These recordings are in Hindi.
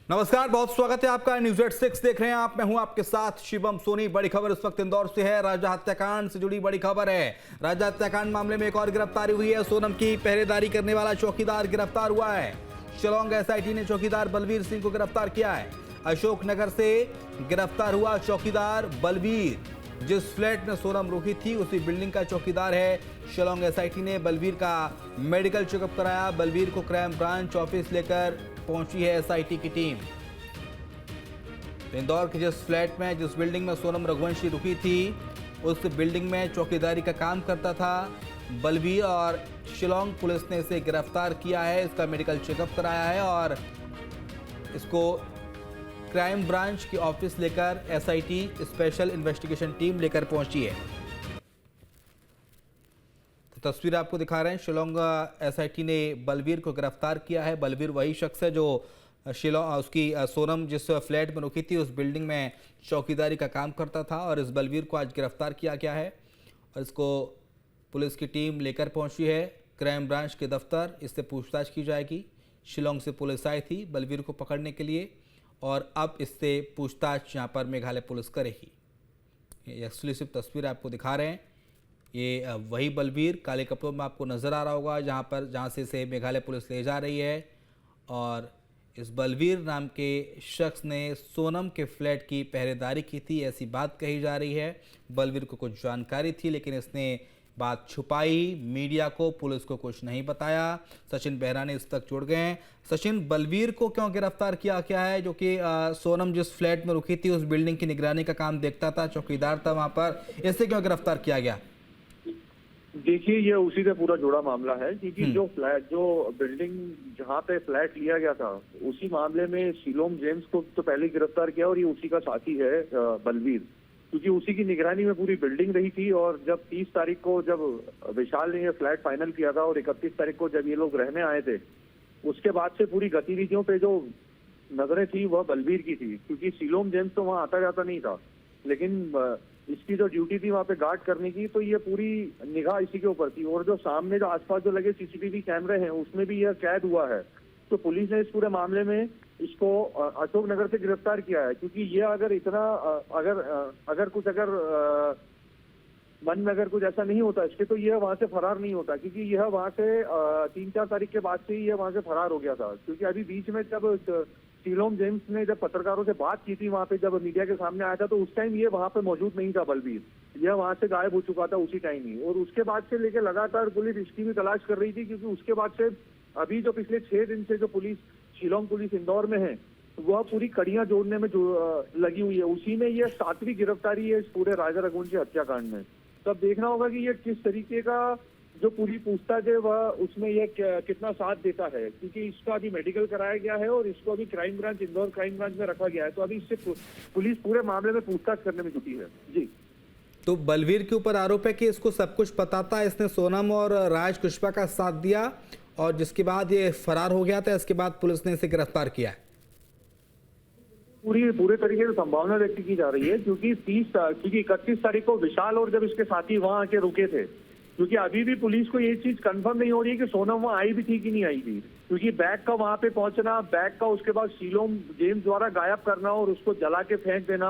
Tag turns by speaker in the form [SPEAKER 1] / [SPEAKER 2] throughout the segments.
[SPEAKER 1] नमस्कार, बहुत स्वागत है आपका। न्यूज 86 देख रहे हैं आप। मैं हूं आपके साथ शिवम सोनी। बड़ी खबर इस वक्त इंदौर से है। राजा हत्याकांड से जुड़ी बड़ी खबर है। राजा हत्याकांड मामले में एक और गिरफ्तारी हुई है। सोनम की पहरेदारी करने वाला चौकीदार गिरफ्तार हुआ है। शिलोंग एसआईटी ने चौकीदार बलवीर सिंह को गिरफ्तार किया है। अशोकनगर से गिरफ्तार हुआ चौकीदार बलवीर। जिस फ्लैट में सोनम रुकी थी उसी बिल्डिंग का चौकीदार है। शिलोंग एसआईटी ने बलवीर का मेडिकल चेकअप कराया। बलवीर को क्राइम ब्रांच ऑफिस लेकर पहुंची है एसआईटी की टीम। इंदौर के जिस फ्लैट में, जिस बिल्डिंग में सोनम रघुवंशी रुकी थी, उस बिल्डिंग में चौकीदारी का काम करता था बलवीर और शिलोंग पुलिस ने इसे गिरफ्तार किया है। इसका मेडिकल चेकअप कराया है और इसको क्राइम ब्रांच की ऑफिस लेकर एसआईटी स्पेशल इन्वेस्टिगेशन टीम लेकर पहुंची है। तो तस्वीर आपको दिखा रहे हैं। शिलोंग एसआईटी ने बलवीर को गिरफ्तार किया है। बलवीर वही शख्स है जो उसकी सोनम जिस फ्लैट में रुकी थी उस बिल्डिंग में चौकीदारी का काम करता था और इस बलवीर को आज गिरफ्तार किया गया है और इसको पुलिस की टीम लेकर पहुंची है क्राइम ब्रांच के दफ्तर। इससे पूछताछ की जाएगी। शिलोंग से पुलिस आई थी बलवीर को पकड़ने के लिए और अब इससे पूछताछ यहाँ पर मेघालय पुलिस करेगी। ये एक्सक्लूसिव तस्वीर आपको दिखा रहे हैं। ये वही बलवीर काले कपड़ों में आपको नज़र आ रहा होगा जहाँ से इसे मेघालय पुलिस ले जा रही है। और इस बलवीर नाम के शख्स ने सोनम के फ्लैट की पहरेदारी की थी, ऐसी बात कही जा रही है। बलवीर को कुछ जानकारी थी लेकिन इसने बात छुपाई, मीडिया को, पुलिस को कुछ नहीं बताया। सचिन बेहरानी इस तक जुड़ गए हैं। सचिन, बलवीर को क्यों गिरफ्तार किया क्या है, जो कि सोनम जिस फ्लैट में रुकी थी उस बिल्डिंग की निगरानी का काम देखता था, चौकीदार था वहां पर, इससे क्यों गिरफ्तार किया गया?
[SPEAKER 2] देखिए, ये उसी से पूरा जुड़ा मामला है क्योंकि जो बिल्डिंग जहाँ पे फ्लैट लिया गया था उसी मामले में शिलोंग जेम्स को तो पहले गिरफ्तार किया और ये उसी का साथी है बलवीर, क्योंकि उसी की निगरानी में पूरी बिल्डिंग रही थी। और जब 30 तारीख को जब विशाल ने ये फ्लैट फाइनल किया था और 31 तारीख को जब ये लोग रहने आए थे, उसके बाद से पूरी गतिविधियों पे जो नजरें थी वह बलवीर की थी, क्योंकि शिलोंग जेम्स तो वहाँ आता जाता नहीं था। लेकिन इसकी जो ड्यूटी थी वहाँ पे गार्ड करने की, तो ये पूरी निगाह इसी के ऊपर थी। और जो सामने जो आसपास जो लगे सीसीटीवी कैमरे हैं उसमें भी यह कैद हुआ है। तो पुलिस ने इस पूरे मामले में इसको अशोकनगर से गिरफ्तार किया है, क्योंकि ये अगर मन में अगर कुछ ऐसा नहीं होता इसके, तो यह वहां से फरार नहीं होता, क्योंकि यह वहां से 3-4 तारीख के बाद से ही यह वहां से फरार हो गया था। क्योंकि अभी बीच में जब शिलोंग जेम्स ने जब पत्रकारों से बात की थी वहां पे, जब मीडिया के सामने आया था, तो उस टाइम ये वहां पे मौजूद नहीं था बलवीर, यह वहां से गायब हो चुका था उसी टाइम ही। और उसके बाद से लेकर लगातार पुलिस इसकी भी तलाश कर रही थी, क्योंकि उसके बाद से अभी जो पिछले 6 दिन से जो पुलिस, शिलोंग पुलिस इंदौर में है, वह पूरी कड़ियां जोड़ने में लगी हुई है। उसी में यह 7वीं गिरफ्तारी है इस पूरे राजा रघुवंशी हत्याकांड में। तब देखना होगा कि ये किस तरीके का जो पूरी पूछताछ है वह उसमें ये कितना साथ देता है, क्योंकि इसका अभी मेडिकल कराया गया है और इसको अभी crime branch, Indore crime branch में रखा गया है। तो अभी इससे पुलिस पूरे मामले में पूछताछ करने में जुटी है। जी,
[SPEAKER 1] तो बलवीर के ऊपर आरोप है कि इसको सब कुछ पता था, इसने सोनम और राज कुशवा का साथ दिया और जिसके बाद ये फरार हो गया था। इसके बाद पुलिस ने इसे गिरफ्तार किया है।
[SPEAKER 2] पूरे तरीके से संभावना व्यक्त की जा रही है, क्योंकि 31 तारीख को विशाल और जब इसके साथी वहां आके रुके थे, क्योंकि अभी भी पुलिस को ये चीज कंफर्म नहीं हो रही है कि सोनम वहां आई भी थी कि नहीं आई थी, क्योंकि बैग का वहां पे पहुंचना, बैग का उसके बाद शिलोंग जेम्स द्वारा गायब करना और उसको जला के फेंक देना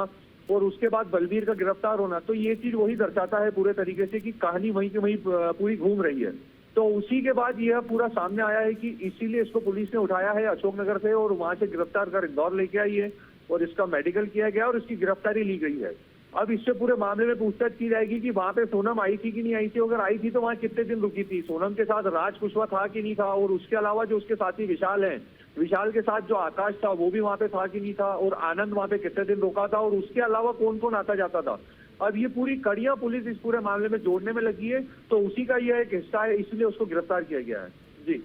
[SPEAKER 2] और उसके बाद बलवीर का गिरफ्तार होना, तो ये चीज वही दर्शाता है पूरे तरीके से कि कहानी वहीं की वहीं पूरी घूम रही है। तो उसी के बाद यह पूरा सामने आया है कि इसीलिए इसको पुलिस ने उठाया है अशोकनगर से और वहां से गिरफ्तार कर इंदौर लेके आई है और इसका मेडिकल किया गया और इसकी गिरफ्तारी ली गई है। अब इससे पूरे मामले में पूछताछ की जाएगी कि वहां पे सोनम आई थी कि नहीं आई थी, अगर आई थी तो वहां कितने दिन रुकी थी, सोनम के साथ राज कुशवा था कि नहीं था, और उसके अलावा जो उसके साथी विशाल हैं, विशाल के साथ जो आकाश था वो भी वहां पे था कि नहीं था, और आनंद वहां पे कितने दिन रुका था, और उसके अलावा कौन कौन आता जाता था। अब ये पूरी कड़ियां पुलिस इस पूरे मामले में जोड़ने में लगी है, तो उसी का यह एक हिस्सा है, इसलिए उसको गिरफ्तार किया गया है। जी,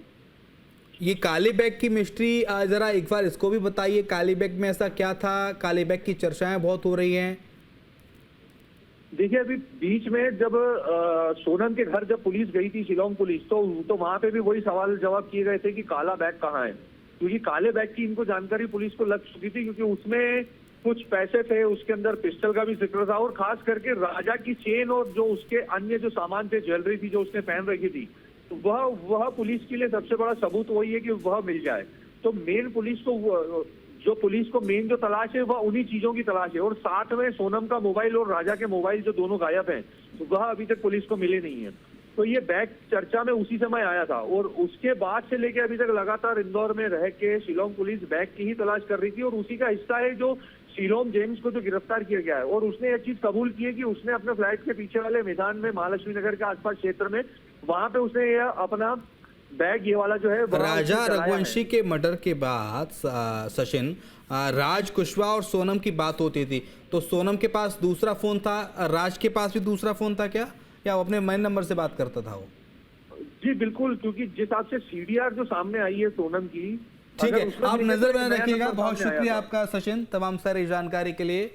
[SPEAKER 1] ये काले बैग की मिस्ट्री जरा एक बार इसको भी बताइए। काले बैग में ऐसा क्या था? काले बैग की चर्चाएं बहुत हो रही हैं।
[SPEAKER 2] देखिए, अभी बीच में जब सोनम के घर जब पुलिस गई थी, शिलोंग पुलिस, तो वहां पे भी वही सवाल जवाब किए गए थे कि काला बैग कहाँ है, क्योंकि काले बैग की इनको जानकारी पुलिस को लग चुकी थी, क्योंकि उसमें कुछ पैसे थे, उसके अंदर पिस्टल का भी जिक्र था और खास करके राजा की चेन और जो उसके अन्य जो सामान थे, ज्वेलरी थी जो उसने पहन रखी थी, वह पुलिस के लिए सबसे बड़ा सबूत वही है कि वह मिल जाए। तो मेन पुलिस को जो पुलिस को मेन जो तलाश है वह उन्हीं चीजों की तलाश है। और साथ में सोनम का मोबाइल और राजा के मोबाइल जो दोनों गायब हैं, वह अभी तक पुलिस को मिले नहीं है। तो ये बैग चर्चा में उसी समय आया था और उसके बाद से लेके अभी तक लगातार इंदौर में रह के शिलोंग पुलिस बैग की ही तलाश कर रही थी। और उसी का हिस्सा है जो शिलोंग जेम्स को जो गिरफ्तार किया गया है। और उसने यह चीज कबूल की है कि उसने अपने फ्लैट के पीछे वाले मैदान में महालक्ष्मी नगर के आसपास क्षेत्र में, वहां पे उसने यह अपना बैग ये वाला जो है
[SPEAKER 1] राजा रघुवंशी के मर्डर के बाद सचिन, राज कुशवाहा और सोनम की बात होती थी, तो सोनम के पास दूसरा फोन था, राज के पास भी दूसरा फोन था क्या, या वो अपने मेन नंबर से बात करता था वो?
[SPEAKER 2] जी बिल्कुल, क्योंकि जिस हिसाब से सीडीआर जो सामने आई है सोनम की,
[SPEAKER 1] ठीक है, आप नजर बनाए रखिएगा।
[SPEAKER 2] नंबर
[SPEAKER 1] बहुत
[SPEAKER 2] सामने आया
[SPEAKER 1] शुक्रिया
[SPEAKER 2] था।
[SPEAKER 1] आपका सचिन तमाम सारी जानकारी के लिए।